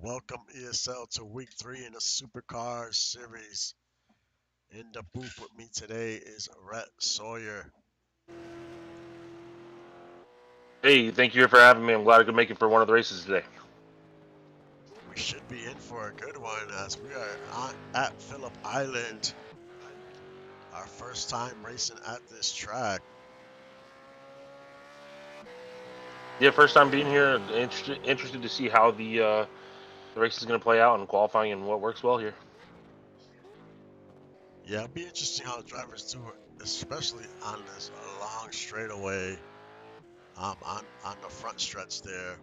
Welcome ESL to week 3 in the Supercars series. In the booth with me today is Rhett Sawyer. Hey, thank you for having me. I'm glad I could make it for one of the races today. We should be in for a good one as we are at Phillip Island. Our first time racing at this track. Yeah, first time being here. Interested to see how the race is going to play out in qualifying and what works well here. Yeah, it'll be interesting how the drivers do it, especially on this long straightaway on the front stretch there.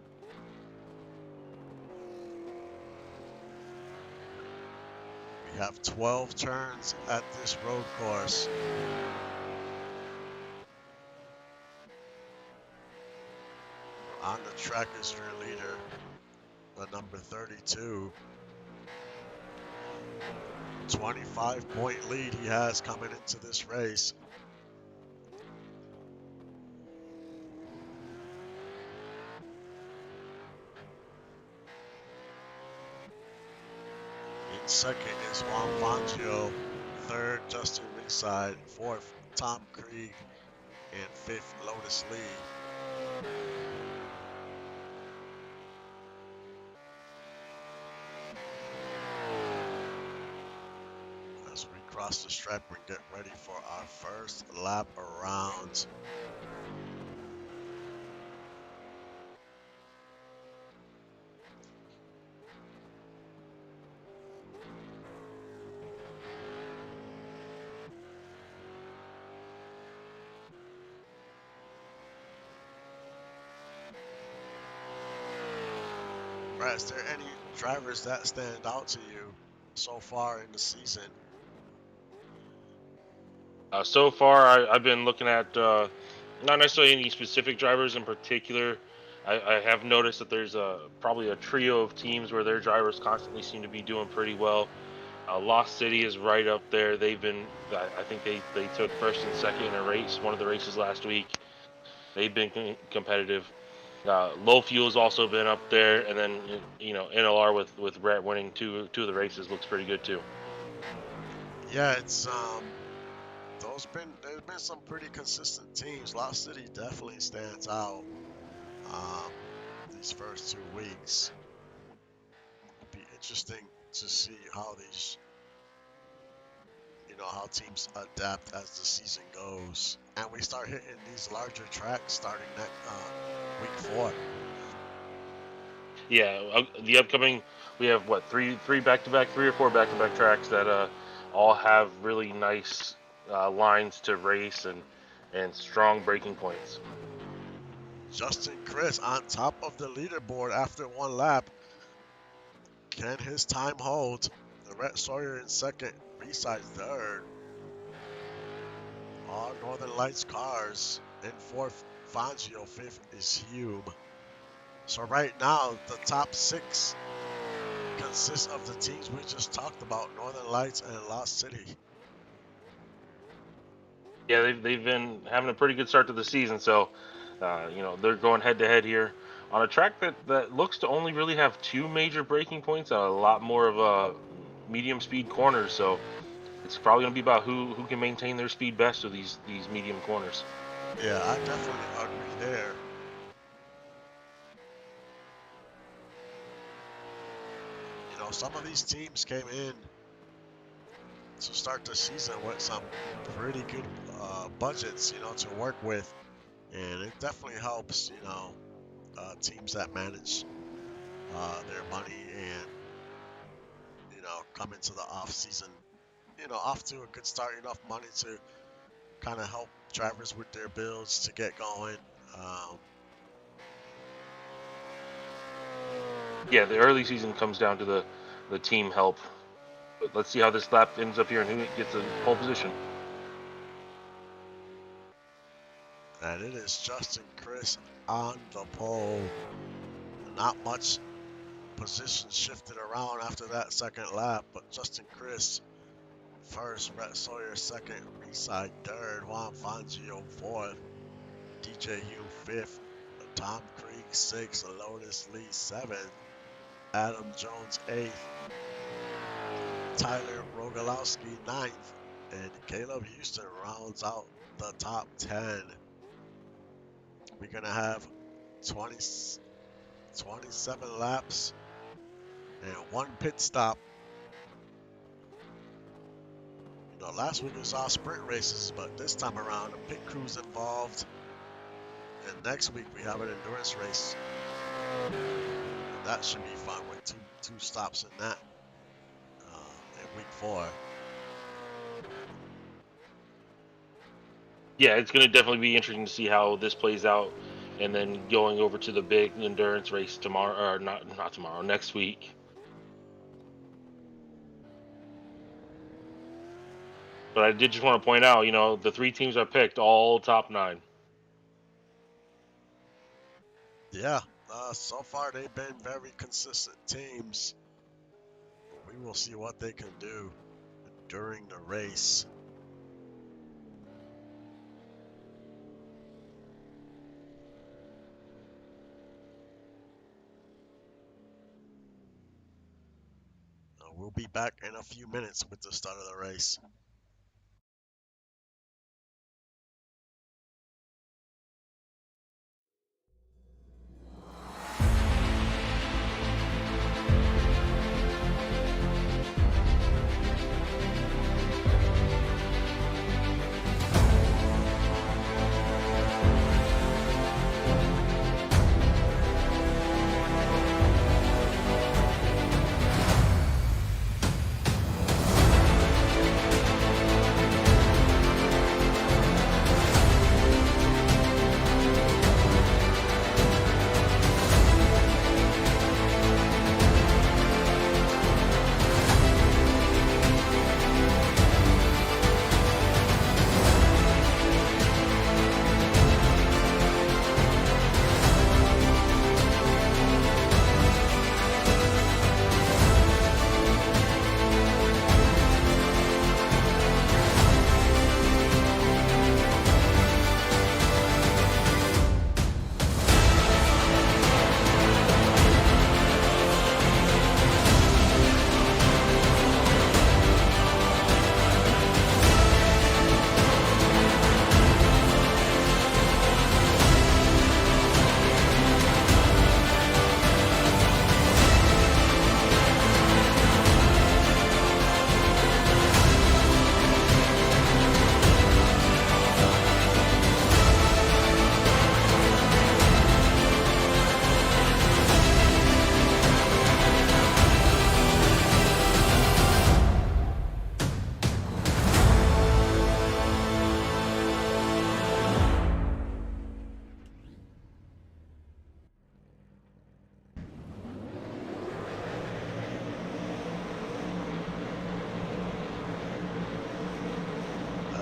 We have 12 turns at this road course. On the track is your leader, the number 32. 25-point lead he has coming into this race. In second is Juan Fangio. Third, Justin Ringside. Fourth, Tom Krieg. And fifth, Lotus Lee. As we cross the stripe and get ready for our first lap around. Brad, is there any drivers that stand out to you so far in the season? So far, I've been looking at not necessarily any specific drivers in particular. I have noticed that there's probably a trio of teams where their drivers constantly seem to be doing pretty well. Lost City is right up there. I think they took first and second in a race, one of the races last week. They've been competitive. Low Fuel's also been up there, and then NLR with Brett winning two of the races looks pretty good too. Yeah, there's been some pretty consistent teams. Lost City definitely stands out um, these first 2 weeks. It'll be interesting to see how how teams adapt as the season goes, and we start hitting these larger tracks starting next week 4. Yeah, the upcoming we have what three back to back, 3 or 4 back to back tracks that all have really nice lines to race and strong braking points. Justin Chris on top of the leaderboard after 1 lap. Can his time hold? The Red Sawyer in second, B-side third. All Northern Lights cars in fourth. Fangio fifth is Hume. So right now, the top 6 consists of the teams we just talked about, Northern Lights and Lost City. Yeah, they've been having a pretty good start to the season, so they're going head to head here on a track that looks to only really have 2 major braking points, a lot more of a medium speed corners. So it's probably going to be about who can maintain their speed best with these medium corners. Yeah, I definitely agree there. Some of these teams came in to start the season with some pretty good budgets, to work with, and it definitely helps, teams that manage their money and come into the off season, off to a good start, enough money to kind of help drivers with their builds to get going. Um, Yeah, the early season comes down to the team help. But let's see how this lap ends up here and who gets the pole position. and it is Justin Chris on the pole. Not much position shifted around after that second lap, but Justin Chris first, Rhett Sawyer second, Reside third, Juan Fangio fourth, DJ Hume fifth, Tom Krieg sixth, Lotus Lee seventh. Adam Jones 8th, Tyler Rogalowski 9th, and Caleb Houston rounds out the top 10. We're going to have 27 laps and 1 pit stop. You know, last week we saw sprint races, but this time around, a pit crew's involved. And next week we have an endurance race. And that should be fun with two stops in that in week 4. Yeah, it's going to definitely be interesting to see how this plays out, and then going over to the big endurance race tomorrow, or not tomorrow, next week. But I did just want to point out, you know, the 3 teams I picked, all top 9. Yeah, so far they've been very consistent teams. We will see what they can do during the race. We'll be back in a few minutes with the start of the race.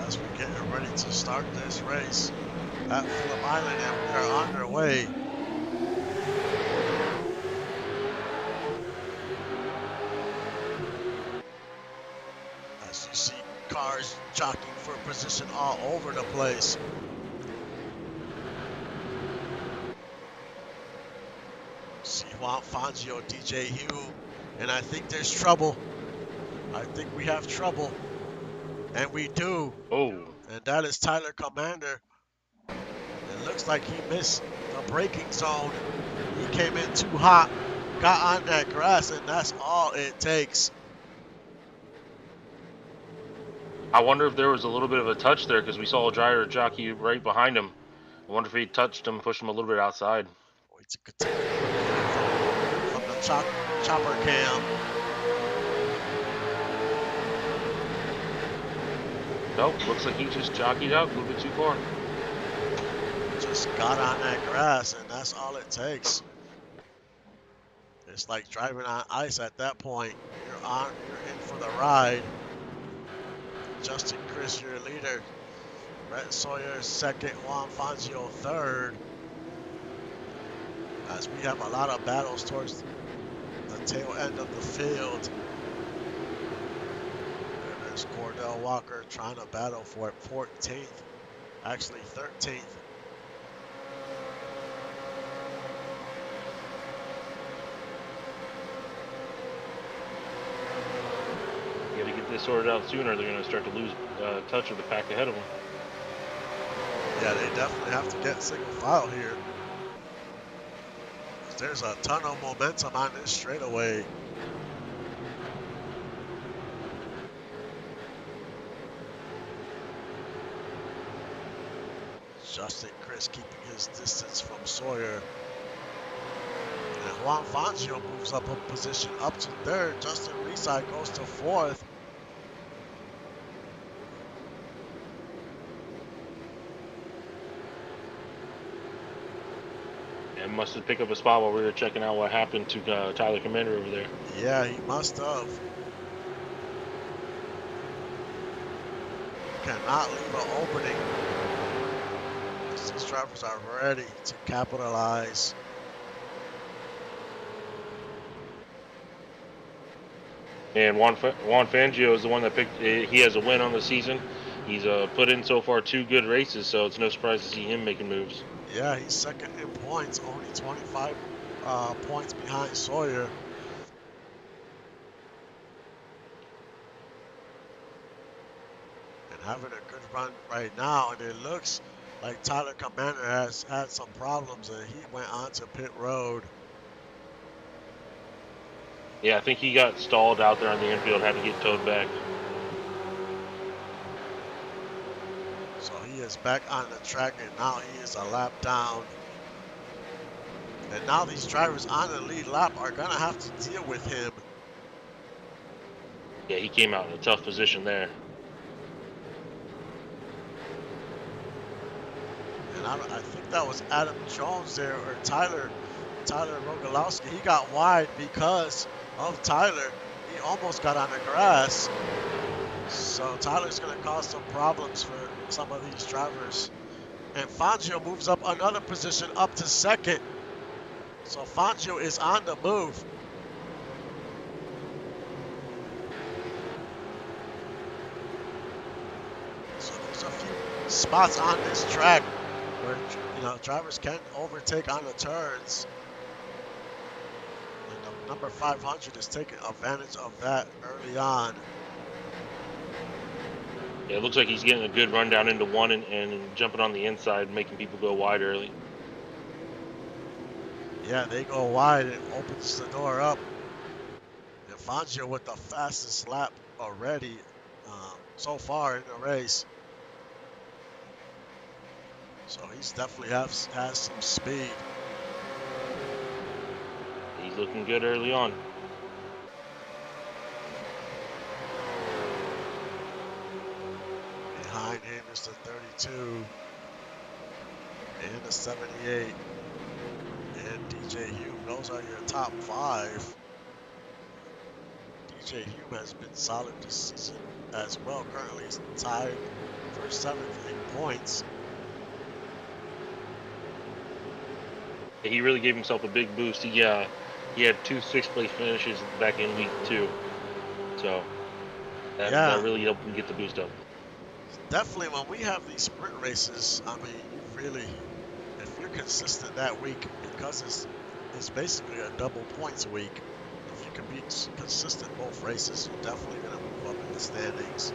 As we're getting ready to start this race at Phillip Island, and we are underway. As you see cars jockeying for position all over the place. See Juan Fangio, DJ Hugh, and I think there's trouble. I think we have trouble. And we do. Oh. And that is Tyler Commander. It looks like he missed the braking zone. He came in too hot, got on that grass, and that's all it takes. I wonder if there was a little bit of a touch there, because we saw a driver jockey right behind him. I wonder if he touched him, pushed him a little bit outside. Wait to continue from the chopper cam. Nope, looks like he just jockeyed out a little bit too far. Just got on that grass, and that's all it takes. It's like driving on ice at that point. You're in for the ride. Justin Chris, your leader. Brett Sawyer second, Juan Fangio third. As we have a lot of battles towards the tail end of the field. And there's Cordell Walker trying to battle for it, 14th, actually 13th. they sort it out sooner, they're going to start to lose touch of the pack ahead of them. Yeah, they definitely have to get single file here. There's a ton of momentum on this straightaway. Justin Chris keeping his distance from Sawyer. And Juan Fangio moves up a position up to third. Justin Reside goes to fourth. And must have picked up a spot while we were checking out what happened to Tyler Commander over there. Yeah, he must have. Cannot leave an opening. These drivers are ready to capitalize. And Juan Fangio is the one that picked. He has a win on the season. He's put in so far 2 good races, so it's no surprise to see him making moves. Yeah, he's second in points, only 25 points behind Sawyer. And having a good run right now, and it looks like Tyler Commander has had some problems, and he went onto pit road. Yeah, I think he got stalled out there on the infield, had to get towed back. So he is back on the track, and now he is a lap down. And now these drivers on the lead lap are going to have to deal with him. Yeah, he came out in a tough position there. And I think that was Adam Jones there, or Tyler Rogalowski. He got wide because of Tyler. He almost got on the grass. So Tyler's going to cause some problems for some of these drivers. And Fangio moves up another position up to second. So Fangio is on the move. So there's a few spots on this track where, you know, drivers can overtake on the turns. And number 500 is taking advantage of that early on. Yeah, it looks like he's getting a good run down into one and jumping on the inside, making people go wide early. Yeah, they go wide, it opens the door up. And Fangio with the fastest lap already so far in the race. So he's definitely has some speed. He's looking good early on. Behind him is the 32 and the 78 and DJ Hume. Those are your top 5. DJ Hume has been solid this season as well. Currently is tied for 7th in points. He really gave himself a big boost. He had 2 6th place finishes back in week 2. So that really helped him get the boost up. Definitely when we have these sprint races, I mean, really, if you're consistent that week, because it's basically a double points week, if you can be consistent both races, you're definitely going to move up in the standings.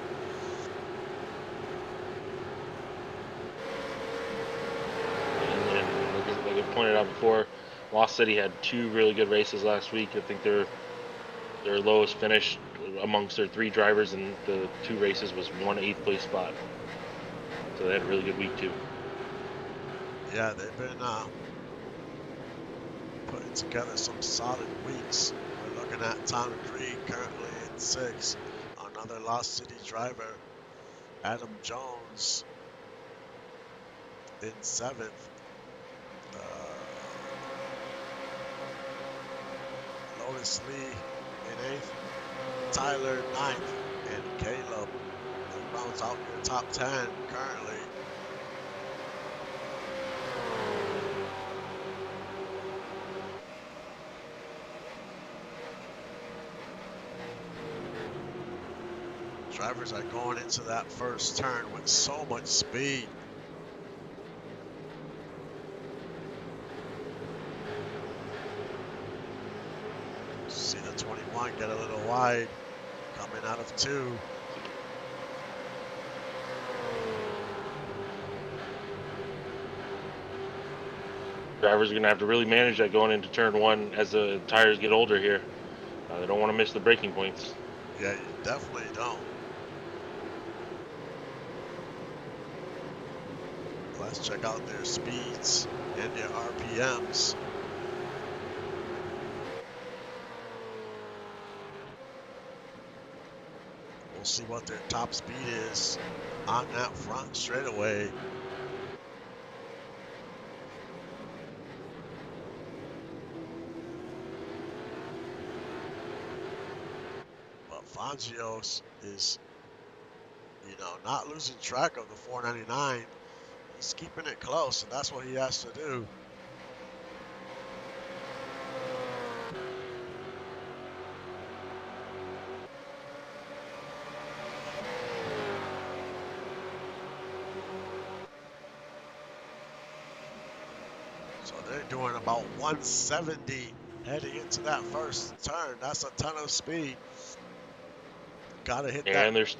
And like I pointed out before, Lost City had 2 really good races last week. I think their lowest finish amongst their 3 drivers in the 2 races was 1 8th place spot. So they had a really good week too. Yeah, they've been putting together some solid weeks. We're looking at Tommy Creed currently in 6th. Another Lost City driver, Adam Jones, in 7th. Lotus Lee in 8th. Tyler 9th, and Caleb rounds out your top 10 currently. Drivers are going into that first turn with so much speed. See the 21 get a little wide. Coming out of 2. Drivers are going to have to really manage that going into turn 1 as the tires get older here. They don't want to miss the braking points. Yeah, you definitely don't. Let's check out their speeds and their RPMs. We'll see what their top speed is on that front straightaway. But Fangio is, not losing track of the 499. He's keeping it close, and that's what he has to do. So they're doing about 170 heading into that first turn. That's a ton of speed. Gotta hit that. And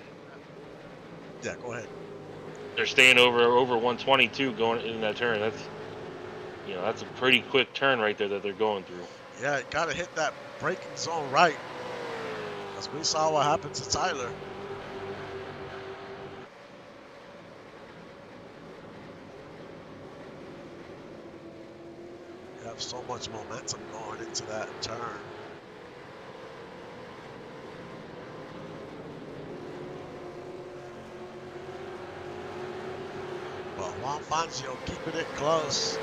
Yeah, go ahead. they're staying over 122 going in that turn. That's a pretty quick turn right there that they're going through. Yeah, gotta hit that braking zone right. Because we saw what happened to Tyler. You have so much momentum going into that turn. But Juan Fangio keeping it close.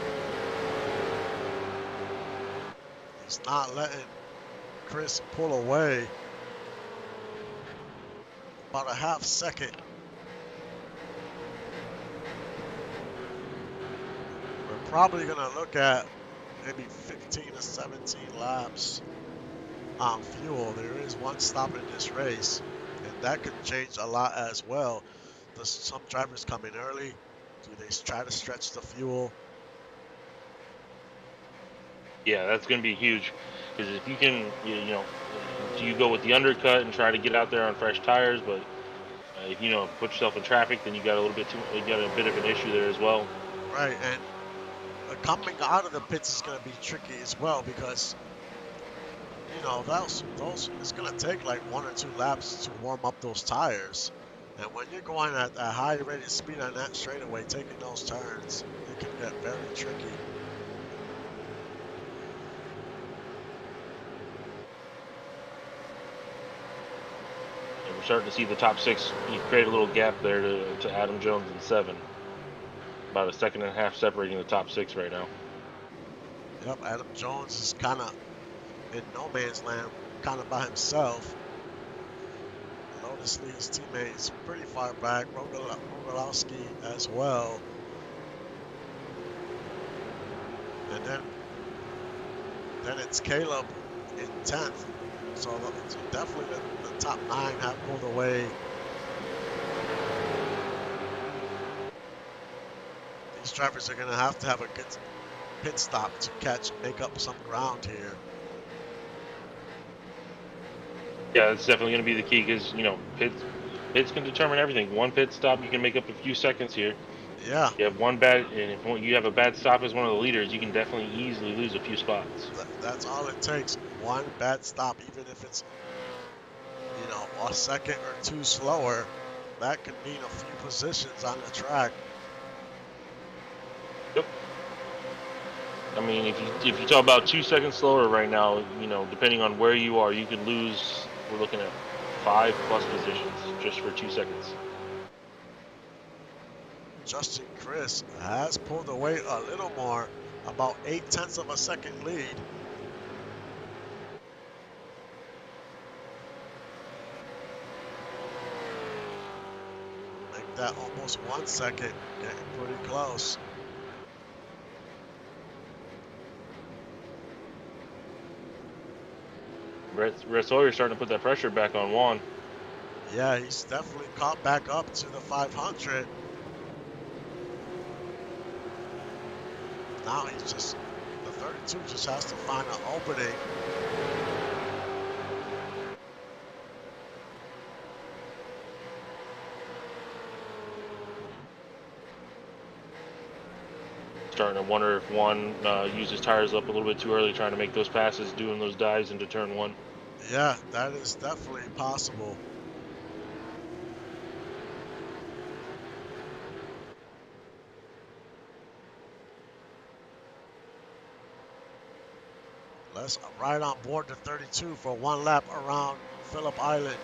He's not letting Chris pull away. About a half second. We're probably going to look at maybe 15 to 17 laps on fuel. There is one stop in this race, and that could change a lot as well. Does some drivers come in early? Do they try to stretch the fuel? Yeah, that's going to be huge, because if you can, do you go with the undercut and try to get out there on fresh tires? But if put yourself in traffic, then you got a bit of an issue there as well. Right, and coming out of the pits is going to be tricky as well, because those it's going to take like 1 or 2 laps to warm up those tires. And when you're going at a high rated speed on that straightaway, taking those turns, it can get very tricky. And we're starting to see the top 6 create a little gap there to Adam Jones in 7. About a second and a half separating the top 6 right now. Yep, Adam Jones is kind of in no man's land, kind of by himself. Lotus Lee's teammates pretty far back. Rogalowski as well. And then it's Caleb in 10th. So definitely the top 9 have pulled away. These drivers are going to have a good pit stop to make up some ground here. Yeah, that's definitely going to be the key, because pits can determine everything. One pit stop, you can make up a few seconds here. Yeah. You have if you have a bad stop as one of the leaders, you can definitely easily lose a few spots. That's all it takes. One bad stop, even if it's a second or 2 slower, that could mean a few positions on the track. Yep. I mean, if you talk about 2 seconds slower right now, depending on where you are, you could lose. We're looking at 5+ positions just for 2 seconds. Justin Chris has pulled away a little more, about 0.8 of a second lead. Make that almost 1 second, getting pretty close. Brett Sawyer's starting to put that pressure back on Juan. Yeah, he's definitely caught back up to the 500. Now the 32 just has to find an opening. starting to wonder if one used his tires up a little bit too early, trying to make those passes, doing those dives into turn one. Yeah, that is definitely possible. Let's ride on board the 32 for one lap around Phillip Island.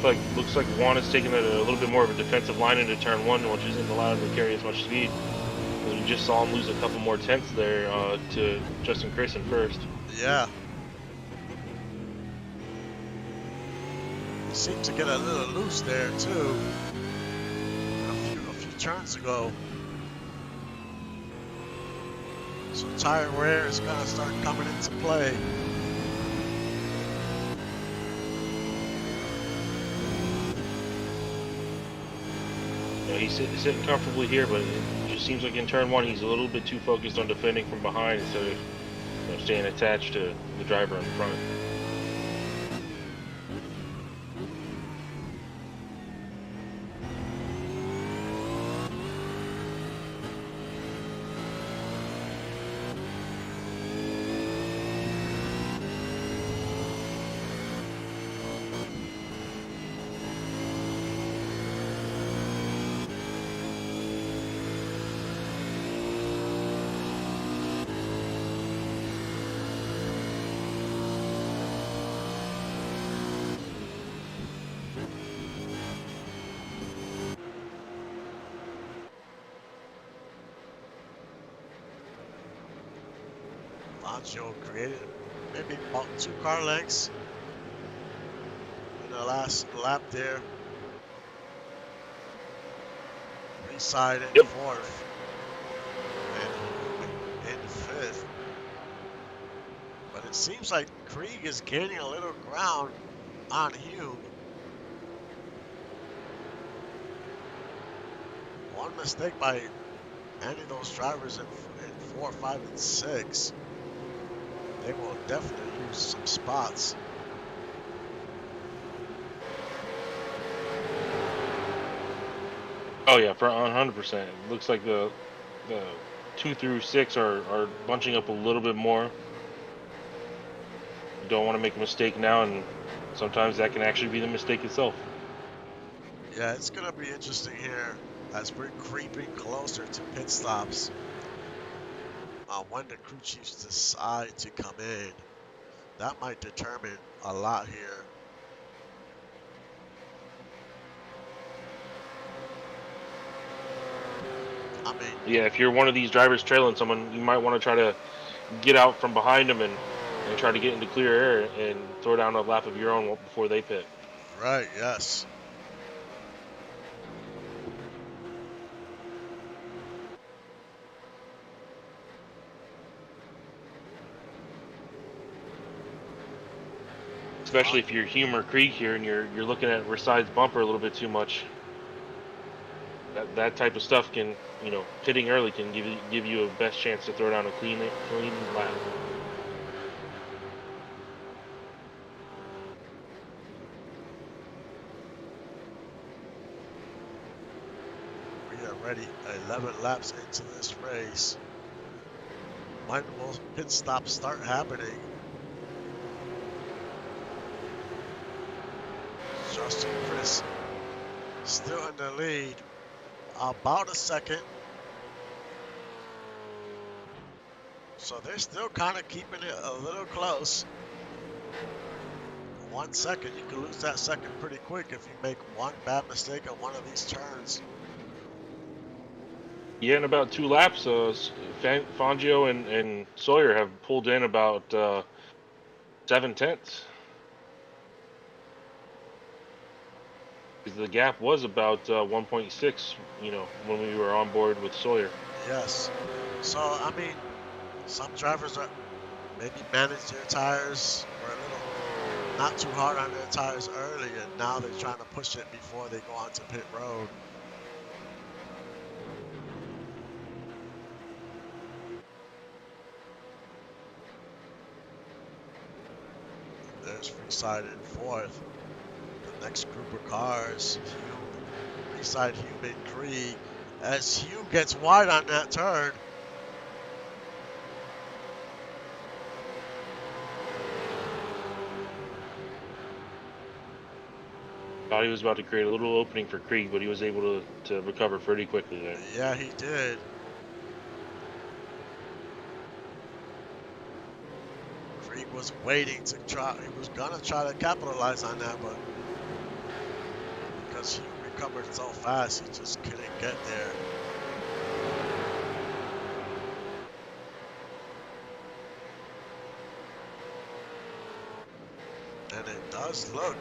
It looks like Juan is taking a little bit more of a defensive line into turn one, which isn't allowing him to carry as much speed. We just saw him lose a couple more tenths there to Justin Chris in first. Yeah. He seemed to get a little loose there too. A few turns ago. So tire wear is gonna start coming into play. He's sitting comfortably here, but it just seems like in turn one he's a little bit too focused on defending from behind instead of staying attached to the driver in front. Fangio created maybe about 2 car lengths in the last lap there. Reside in Yep. fourth and in fifth. But it seems like Krieg is gaining a little ground on Hume. One mistake by any of those drivers in 4, 5, and 6. They will definitely lose some spots. Oh yeah, for 100%. It looks like the 2 through 6 are bunching up a little bit more. You don't want to make a mistake now, and sometimes that can actually be the mistake itself. Yeah, it's going to be interesting here as we're creeping closer to pit stops. When the crew chiefs decide to come in, that might determine a lot here. I mean, Yeah, if you're one of these drivers trailing someone, you might want to try to get out from behind them and try to get into clear air and throw down a lap of your own before they pit. right, yes. Especially if you're Hume or Krieg here and you're looking at Reside's bumper a little bit too much. That type of stuff can, pitting early can give you a best chance to throw down a clean lap. We are ready 11 laps into this race. When will pit stops start happening? Justin Chris still in the lead. About a second. So they're still kind of keeping it a little close. 1 second, you can lose that second pretty quick if you make one bad mistake on one of these turns. Yeah, in about 2 laps, Fangio and Sawyer have pulled in about 7 tenths. The gap was about 1.6, when we were on board with Sawyer. Yes. So, I mean, some drivers are maybe manage their tires, were a little not too hard on their tires early, and now they're trying to push it before they go onto pit road. There's Freeside in fourth. The next group of cars, Hume, Freeside, Hume, and Krieg. As Hume gets wide on that turn, Thought he was about to create a little opening for Krieg, but he was able to recover pretty quickly there. yeah, he did. Krieg was waiting to try, he was gonna try to capitalize on that, but because Hume recovered so fast, he just couldn't get there. And it does look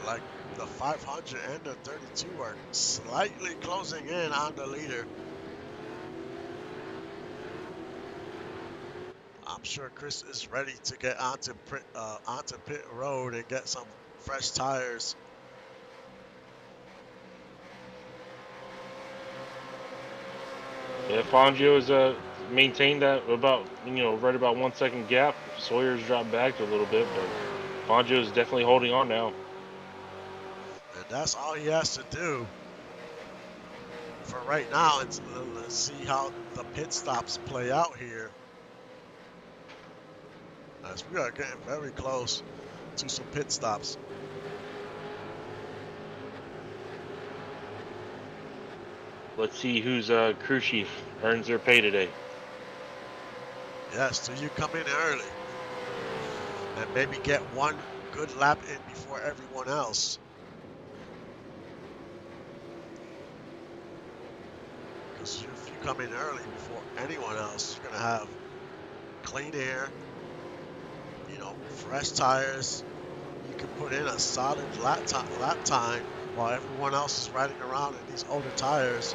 like the 500 and the 32 are slightly closing in on the leader. I'm sure Chris is ready to get onto pit road and get some fresh tires. Yeah, Fangio has maintained that about right about 1 second gap. Sawyer's dropped back a little bit, but Fangio is definitely holding on now. And that's all he has to do for right now. Let's see how the pit stops play out here. As we are getting very close to some pit stops. Let's see whose crew chief earns their pay today. Yes, do you come in early and maybe get one good lap in before everyone else? Because if you come in early before anyone else, you're going to have clean air, fresh tires. You can put in a solid lap time while everyone else is riding around in these older tires.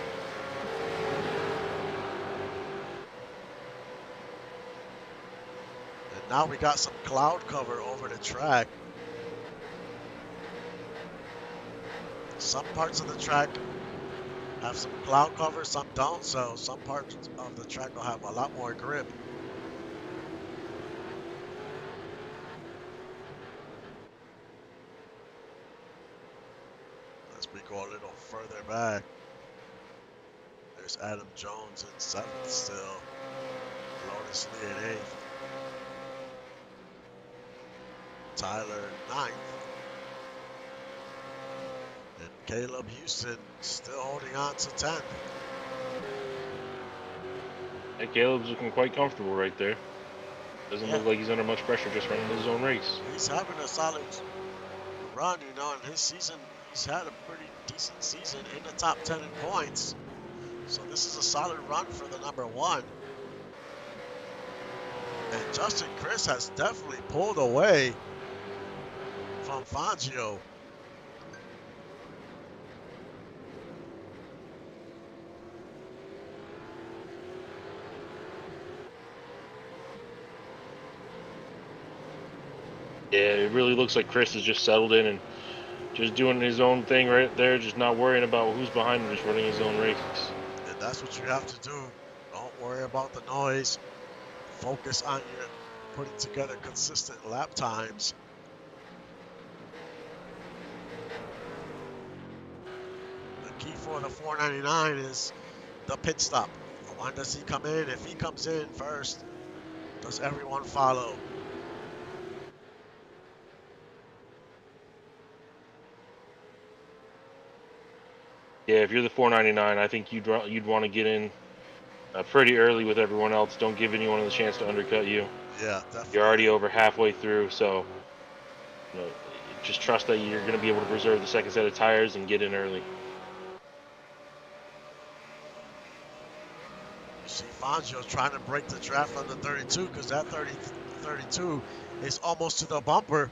And now we got some cloud cover over the track. Some parts of the track have some cloud cover, some don't, so some parts of the track will have a lot more grip. As we go a little further back, there's Adam Jones in 7th still, Lotus Lee in 8th, Tyler in 9th, and Caleb Houston still holding on to 10th. Yeah, Caleb's looking quite comfortable right there. Doesn't look like he's under much pressure, just running his own race. He's having a solid run, in his season. He's had a pretty decent season in the top 10 in points. So this is a solid run for the number 1. And Justin Chris has definitely pulled away from Fangio. Yeah, it really looks like Chris has just settled in and just doing his own thing right there, just not worrying about who's behind him, just running his own race. And that's what you have to do. Don't worry about the noise. Focus on your putting together consistent lap times. The key for the 499 is the pit stop. When does he come in? If he comes in first, does everyone follow? Yeah, if you're the 499, I think you'd want to get in pretty early with everyone else. Don't give anyone the chance to undercut you. Yeah, definitely. You're already over halfway through, so just trust that you're going to be able to preserve the second set of tires and get in early. You see Fangio trying to break the draft on the 32 because that 32 is almost to the bumper.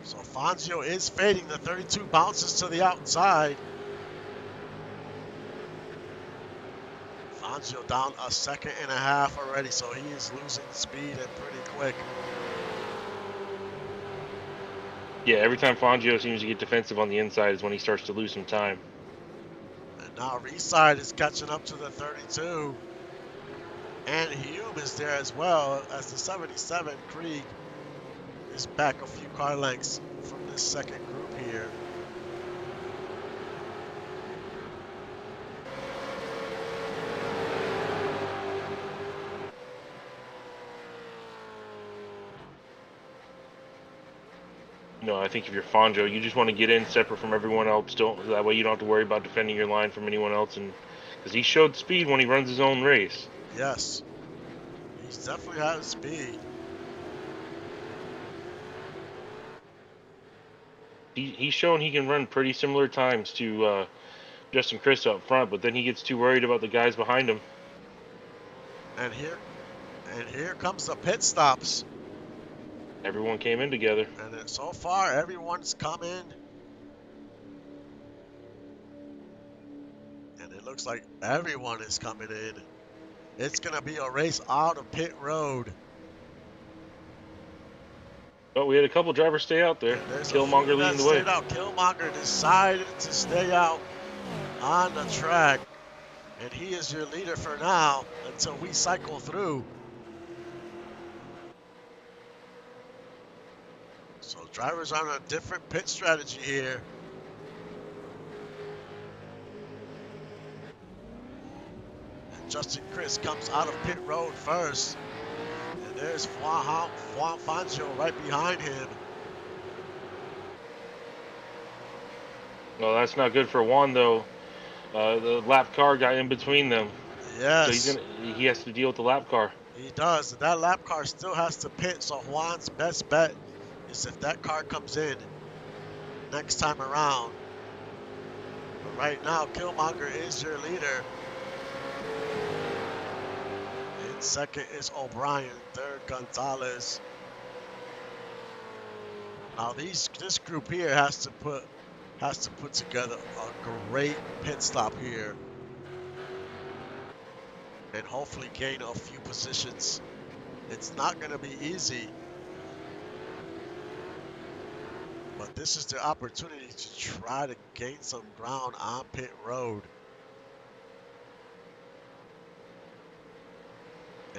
So Fangio is fading. The 32 bounces to the outside. Fangio down a second and a half already, so he is losing speed and pretty quick. Yeah, every time Fangio seems to get defensive on the inside is when he starts to lose some time. And now Reside is catching up to the 32. And Hume is there as well as the 77. Krieg is back a few car lengths from this second group here. No, I think if you're Fangio, you just want to get in separate from everyone else. That way you don't have to worry about defending your line from anyone else, and because he showed speed when he runs his own race. Yes, he's definitely has speed. He's shown he can run pretty similar times to Justin Chris up front, but then he gets too worried about the guys behind him. And here comes the pit stops. Everyone came in together. And so far, everyone's come in. And it looks like everyone is coming in. It's going to be a race out of pit road. But we had a couple drivers stay out there. Killmonger leading the way. Killmonger decided to stay out on the track. And he is your leader for now until we cycle through. So drivers are on a different pit strategy here. And Justin Chris comes out of pit road first. And there's Juan Fangio right behind him. Well, that's not good for Juan, though. The lap car got in between them. Yes. So he has to deal with the lap car. He does. That lap car still has to pit, so Juan's best bet is if that car comes in next time around. But right now, Killmonger is your leader. In second is O'Brien, third Gonzalez. Now this group here has to put together a great pit stop here. And hopefully gain a few positions. It's not going to be easy. But this is the opportunity to try to gain some ground on pit road.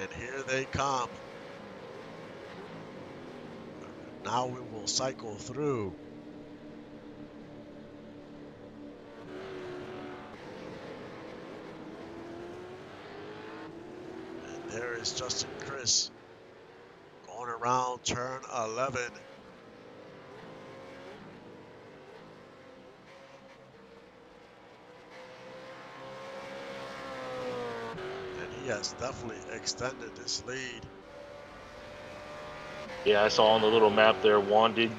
And here they come. Now we will cycle through. And there is Justin Chris going around turn 11. He has definitely extended this lead. Yeah, I saw on the little map there, Juan did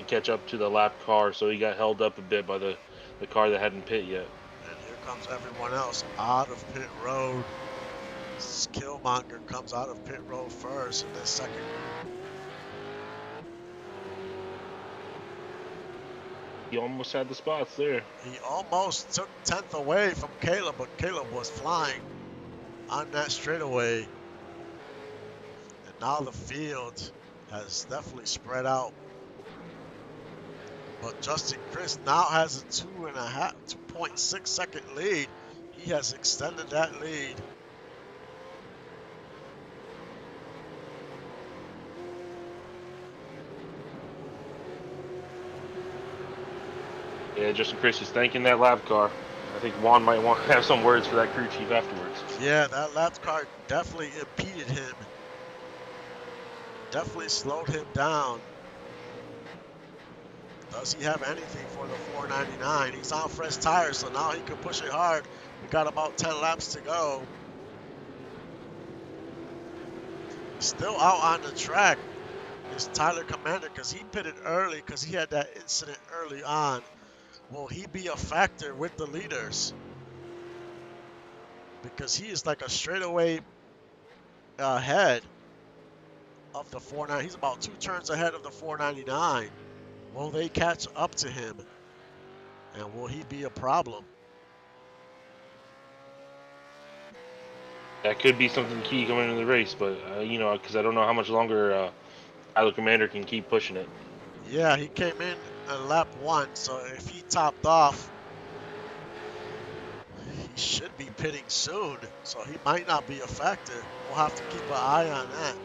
catch up to the lap car, so he got held up a bit by the car that hadn't pit yet. And here comes everyone else out of pit road. Killmonger comes out of pit road first in this second group. He almost had the spots there. He almost took 10th away from Caleb, but Caleb was flying on that straightaway. And now the field has definitely spread out. But Justin Chris now has a 2.6 second lead. He has extended that lead. Yeah, Justin Chris is thanking that lap car. I think Juan might want to have some words for that crew chief afterwards. Yeah, that lap car definitely impeded him. Definitely slowed him down. Does he have anything for the 499? He's on fresh tires, so now he can push it hard. We got about 10 laps to go. Still out on the track is Tyler Commander because he pitted early because he had that incident early on. Will he be a factor with the leaders? Because he is like a straightaway ahead of the 499. He's about 2 turns ahead of the 499. Will they catch up to him? And will he be a problem? That could be something key coming into the race, but you know, because I don't know how much longer Tyler Commander can keep pushing it. Yeah, he came in on lap 1, so if he topped off, he should be pitting soon. So he might not be a factor. We'll have to keep an eye on that.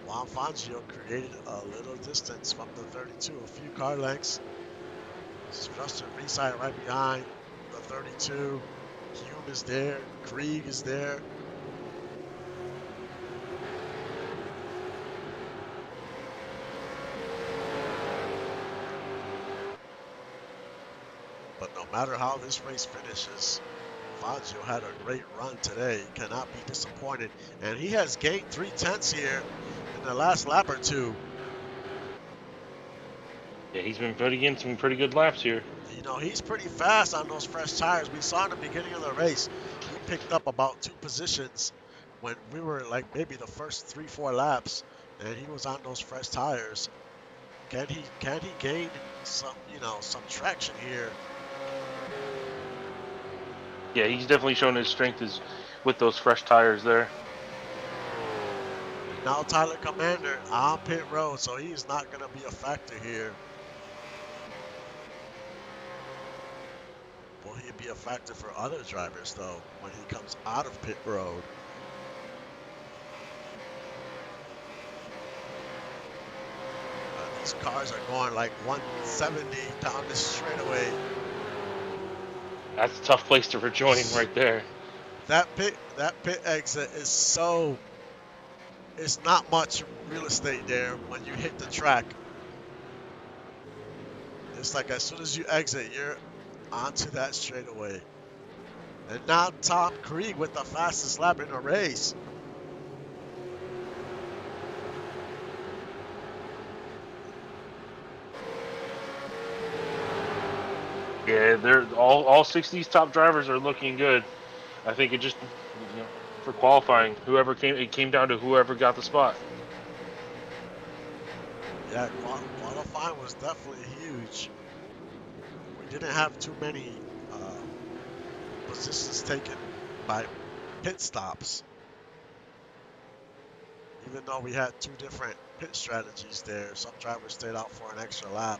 Juan Fangio created a little distance from the 32, a few car lengths. Justin Reeside right behind the 32. Hume is there. Krieg is there. But no matter how this race finishes, Fangio had a great run today. He cannot be disappointed. And he has gained 3/10 here in the last lap or two. Yeah, he's been putting in some pretty good laps here. You know, he's pretty fast on those fresh tires. We saw in the beginning of the race, he picked up about 2 positions when we were like maybe the first 3-4 laps, and he was on those fresh tires. Can he gain some, some traction here? Yeah, he's definitely shown his strength is with those fresh tires there. Now Tyler Commander on pit road, so he's not going to be a factor here. Will he be a factor for other drivers, though, when he comes out of pit road? These cars are going like 170 down the straightaway. That's a tough place to rejoin right there. That pit exit is so, it's not much real estate there when you hit the track. It's like as soon as you exit, you're onto that straightaway. And now Tom Krieg with the fastest lap in the race. Yeah, they're all 6 of these top drivers are looking good. I think it just, for qualifying, it came down to whoever got the spot. Yeah, qualifying was definitely huge. We didn't have too many positions taken by pit stops. Even though we had 2 different pit strategies there, some drivers stayed out for an extra lap.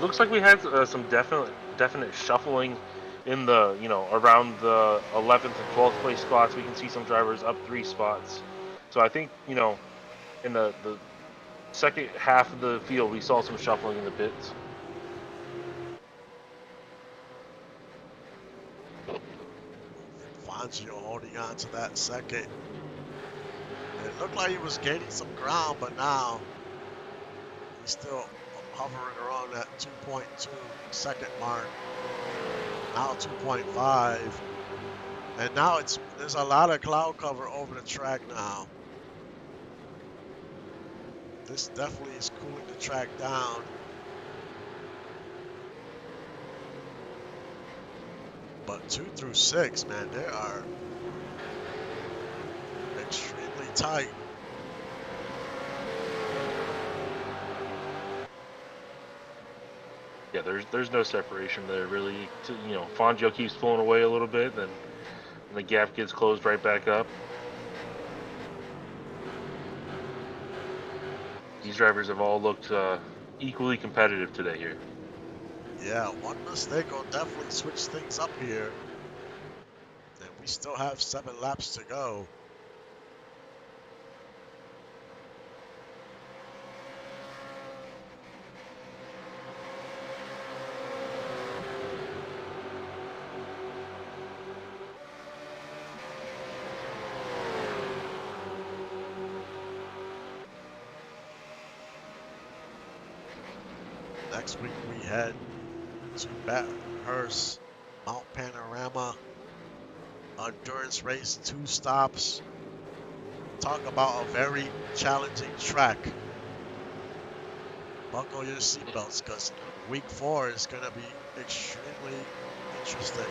Looks like we had some definite shuffling in the, around the 11th and 12th place spots. We can see some drivers up 3 spots. So I think, in the second half of the field, we saw some shuffling in the pits. Fangio holding on to that second. It looked like he was gaining some ground, but now he's still hovering around that 2.2 second mark. Now 2.5. And now there's a lot of cloud cover over the track now. This definitely is cooling the track down. But 2 through 6, man, they are extremely tight. Yeah, there's no separation there really. Fangio keeps pulling away a little bit, then the gap gets closed right back up. These drivers have all looked equally competitive today here. Yeah, one mistake will definitely switch things up here. And we still have 7 laps to go. Next week we head to Bathurst, Mount Panorama, endurance race, 2 stops. Talk about a very challenging track. Buckle your seatbelts because week 4 is going to be extremely interesting.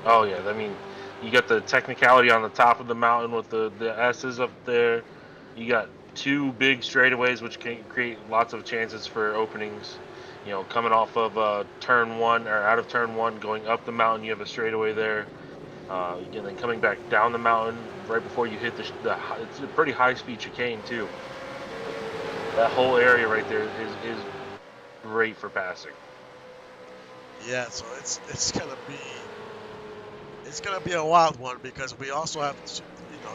Oh yeah, I mean, you got the technicality on the top of the mountain with the S's up there. You got two big straightaways which can create lots of chances for openings. You know, coming off of turn one or out of turn one, going up the mountain, you have a straightaway there. And then coming back down the mountain right before you hit it's a pretty high speed chicane too. Like that whole area right there is great for passing. Yeah, so it's gonna be a wild one because we also have two,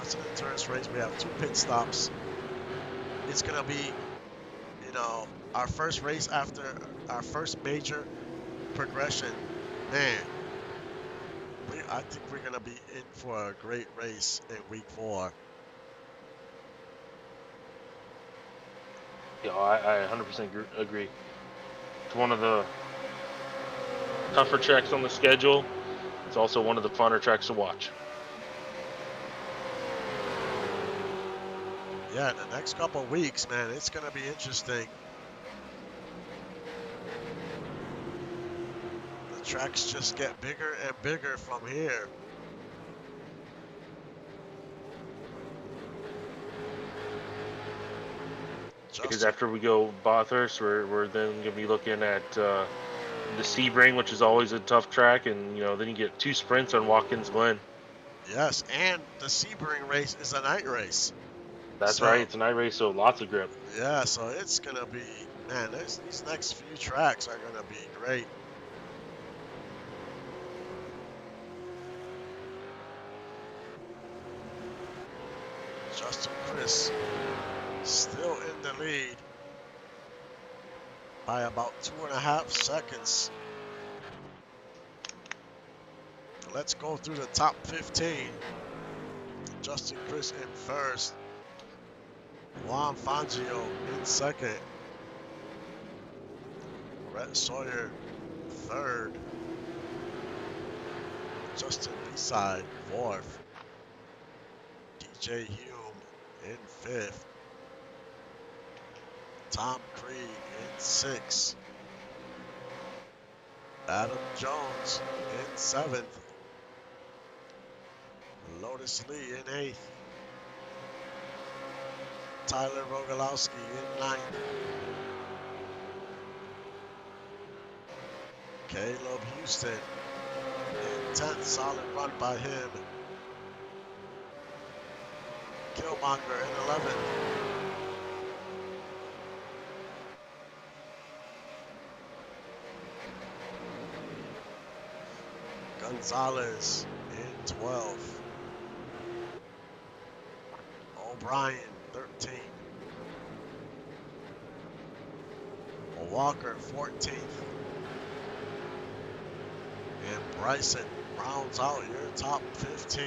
it's an endurance race. We have 2 pit stops. It's gonna be our first race after our first major progression. Man, I think we're gonna be in for a great race in week 4. Yeah, I 100% agree. It's one of the tougher tracks on the schedule. It's also one of the funner tracks to watch. Yeah, the next couple of weeks, man, it's gonna be interesting. The tracks just get bigger and bigger from here. Because Justin, after we go Bathurst, we're then gonna be looking at the Sebring, which is always a tough track, and then you get 2 sprints on Watkins Glen. yes, and the Sebring race is a night race. That's right, So it's a night race, so lots of grip. yeah, so it's gonna be, man. These next few tracks are gonna be great. Justin Chris still in the lead by about 2.5 seconds. Let's go through the top 15. Justin Chris in first. Juan Fangio in second. Brett Sawyer third. Justin Beside fourth. DJ Hume in fifth. Tom Creed in sixth. Adam Jones in seventh. Lotus Lee in eighth. Tyler Rogalowski in ninth. Caleb Houston in 10th. Solid run by him. Killmonger in 11th. Gonzalez in 12th. O'Brien 13th. Walker 14th. And Bryson rounds out your top 15.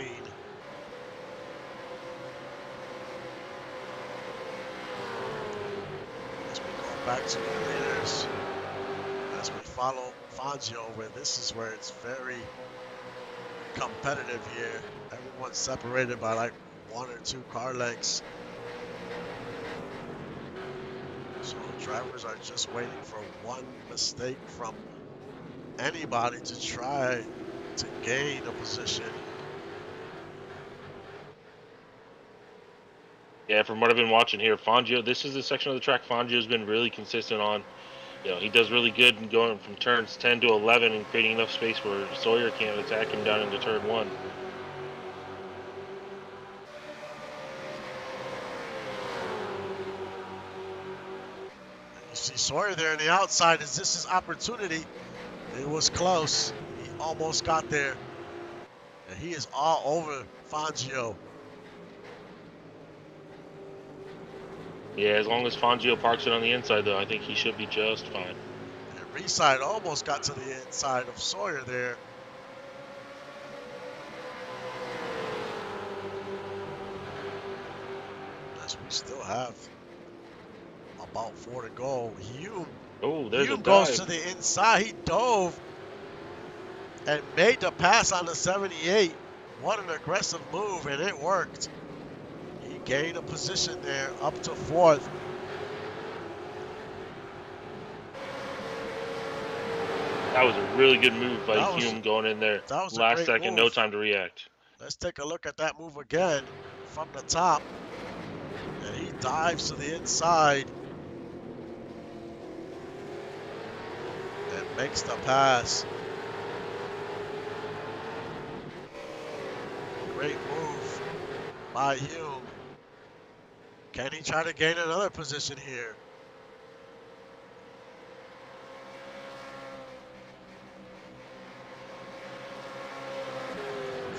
As we go back to the leaders, as we follow Fangio, where this is where it's very competitive here. Everyone's separated by like 1 or 2 car lengths. So drivers are just waiting for one mistake from anybody to try to gain a position. Yeah, from what I've been watching here, Fangio, this is the section of the track Fangio's been really consistent on. He does really good in going from turns 10 to 11 and creating enough space where Sawyer can't attack him down into turn 1. You see Sawyer there on the outside. Is this his opportunity? It was close. He almost got there. And he is all over Fangio. Yeah, as long as Fangio parks it on the inside, though, I think he should be just fine. And Reside almost got to the inside of Sawyer there. As we still have about 4 to go. There's a Hume goes dive. to the inside. He dove and made the pass on the 78. What an aggressive move, and it worked. He gained a position there up to 4th. That was a really good move by That was Hume going in there. that was a Last great second, no move. time to react. Let's take a look at that move again from the top. And he dives to the inside and makes the pass. Great move by Hume. Can he try to gain another position here?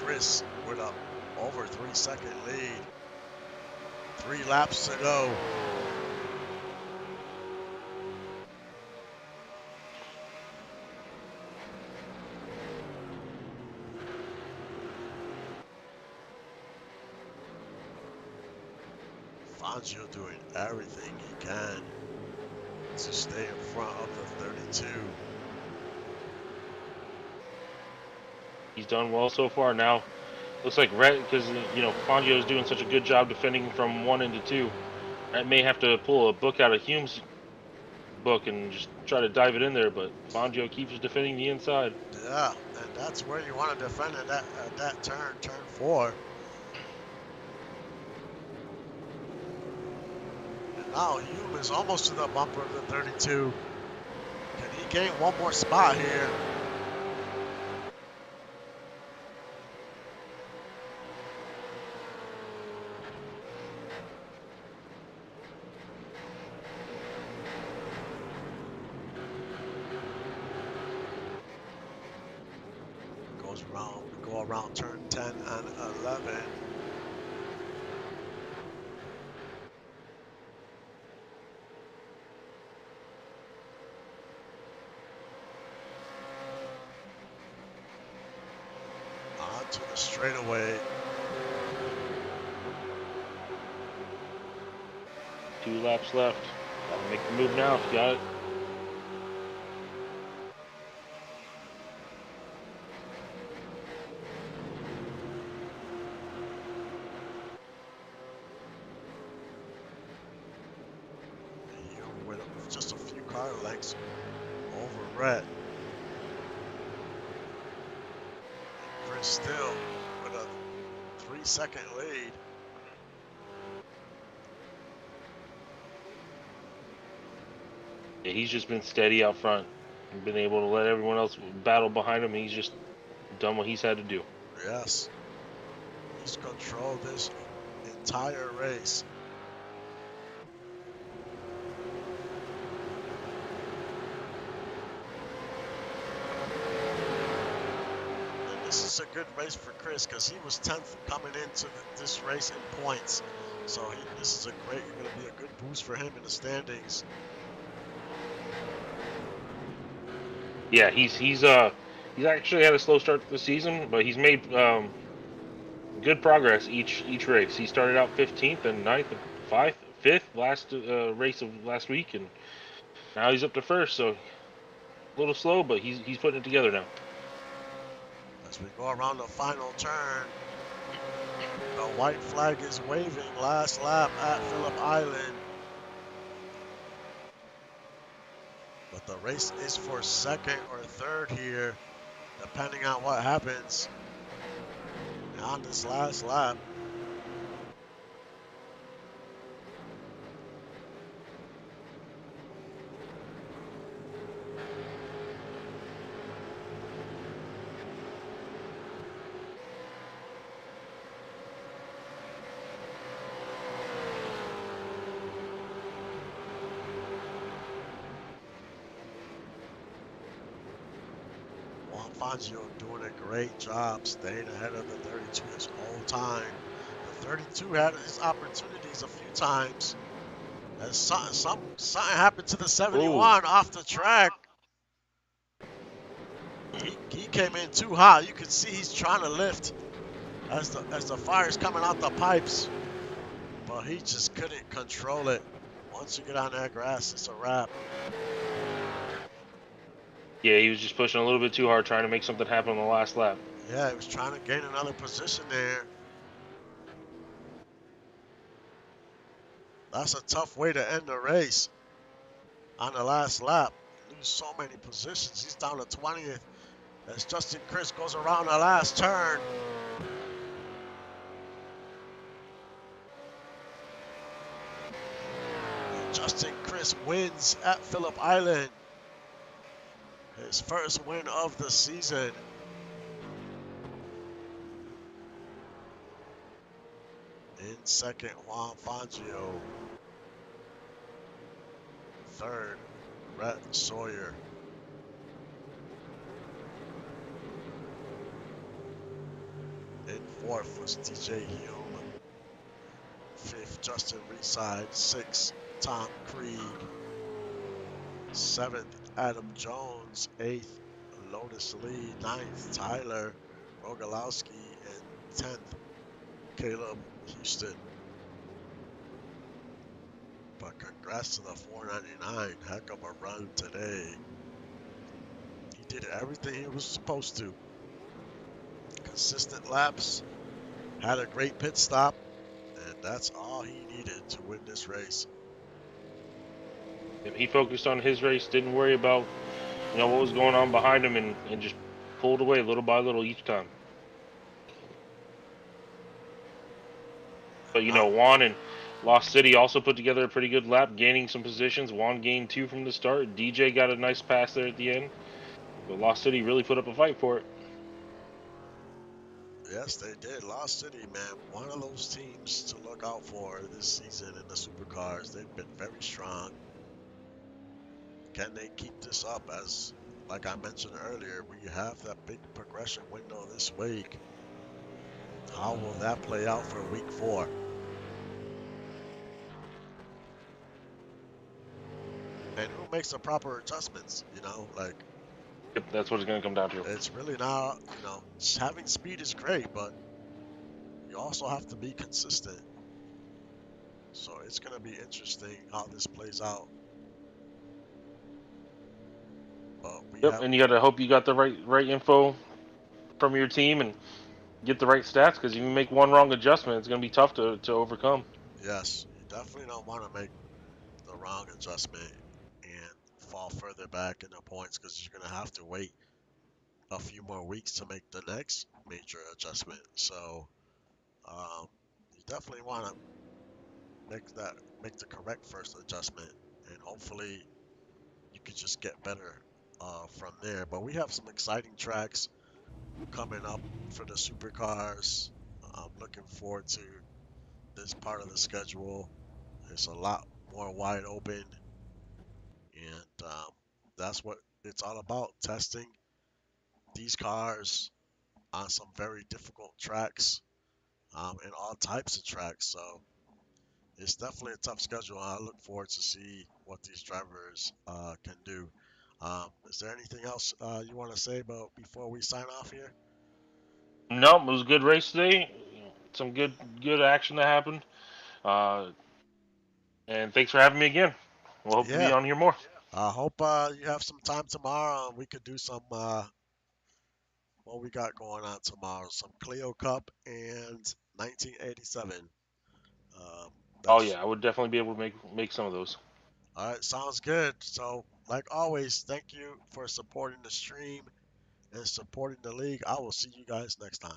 Chris with a over 3-second lead. 3 laps to go. Fangio doing everything he can to stay in front of the 32. He's done well so far. Now, looks like Rhett, because Fangio is doing such a good job defending from 1 into 2. I may have to pull a book out of Hume's book and just try to dive it in there, but Fangio keeps defending the inside. Yeah, and that's where you want to defend at that turn 4. And now Hume is almost to the bumper of the 32. Can he gain one more spot here? Go around turn 10 and 11. Onto the straightaway. 2 laps left. Gotta make the move now. Got it. Hume with just a few car lengths over Rhett. Chris still with a 3-second lead. Yeah, he's just been steady out front and been able to let everyone else battle behind him. He's just done what he's had to do. Yes. He's controlled this entire race. And this is a good race for Chris because he was 10th coming into this race in points. So this is going to be a good boost for him in the standings. Yeah, he's actually had a slow start to the season, but he's made good progress each race. He started out 15th and 9th and 5th last race of last week, and now he's up to 1st. So a little slow, but he's putting it together now. As we go around the final turn, the white flag is waving last lap at Phillip Island. But the race is for 2nd or 3rd here, depending on what happens on this last lap. Fangio doing a great job staying ahead of the 32 this whole time. The 32 had his opportunities a few times. As something happened to the 71 off the track. He came in too hot. You could see he's trying to lift as the fire's coming out the pipes, but he just couldn't control it. Once you get on that grass, it's a wrap. Yeah, he was just pushing a little bit too hard, trying to make something happen on the last lap. Yeah, he was trying to gain another position there. That's a tough way to end the race on the last lap. lose so many positions. He's down to 20th as Justin Chris goes around the last turn. Justin Chris wins at Phillip Island. His first win of the season. In second, Juan Fangio. Third, Rhett Sawyer. In fourth was DJ Hume. Fifth, Justin Reeside. Sixth, Tom Krieg. Seventh, Adam Jones. Eighth, Lotus Lee. Ninth, Tyler Rogalowski. And 10th, Caleb Houston. But congrats to the 499. Heck of a run today. He did everything he was supposed to. Consistent laps, had a great pit stop, and that's all he needed to win this race. He focused on his race, didn't worry about what was going on behind him, and just pulled away little by little each time. But Juan and Lost City also put together a pretty good lap, gaining some positions. Juan gained 2 from the start. DJ got a nice pass there at the end. But Lost City really put up a fight for it. Yes, they did. Lost City, man, one of those teams to look out for this season in the Supercars. They've been very strong. Can they keep this up? As, like I mentioned earlier, we have that big progression window this week. How will that play out for week 4? And who makes the proper adjustments? Yep, that's what it's going to come down to. It's really not, having speed is great, but you also have to be consistent. So it's going to be interesting how this plays out. But and you got to hope you got the right info from your team and get the right stats, because if you make one wrong adjustment, it's going to be tough to overcome. Yes, you definitely don't want to make the wrong adjustment and fall further back in the points, because you're going to have to wait a few more weeks to make the next major adjustment. So you definitely want to make the correct first adjustment, and hopefully you could just get better from there. But we have some exciting tracks coming up for the supercars. I'm looking forward to this part of the schedule. It's a lot more wide open, and that's what it's all about, testing these cars on some very difficult tracks and all types of tracks. So it's definitely a tough schedule. I look forward to see what these drivers can do. Is there anything else you want to say about before we sign off here? No, it was a good race today. Some good action that happened. And thanks for having me again. We'll hope to be Yeah, on here more. I hope you have some time tomorrow and we could do some what we got going on tomorrow. Some Clio Cup and 1987. Um, Oh that's yeah, I would definitely be able to make some of those. all right. Sounds good. So, like always, thank you for supporting the stream and supporting the league. I will see you guys next time.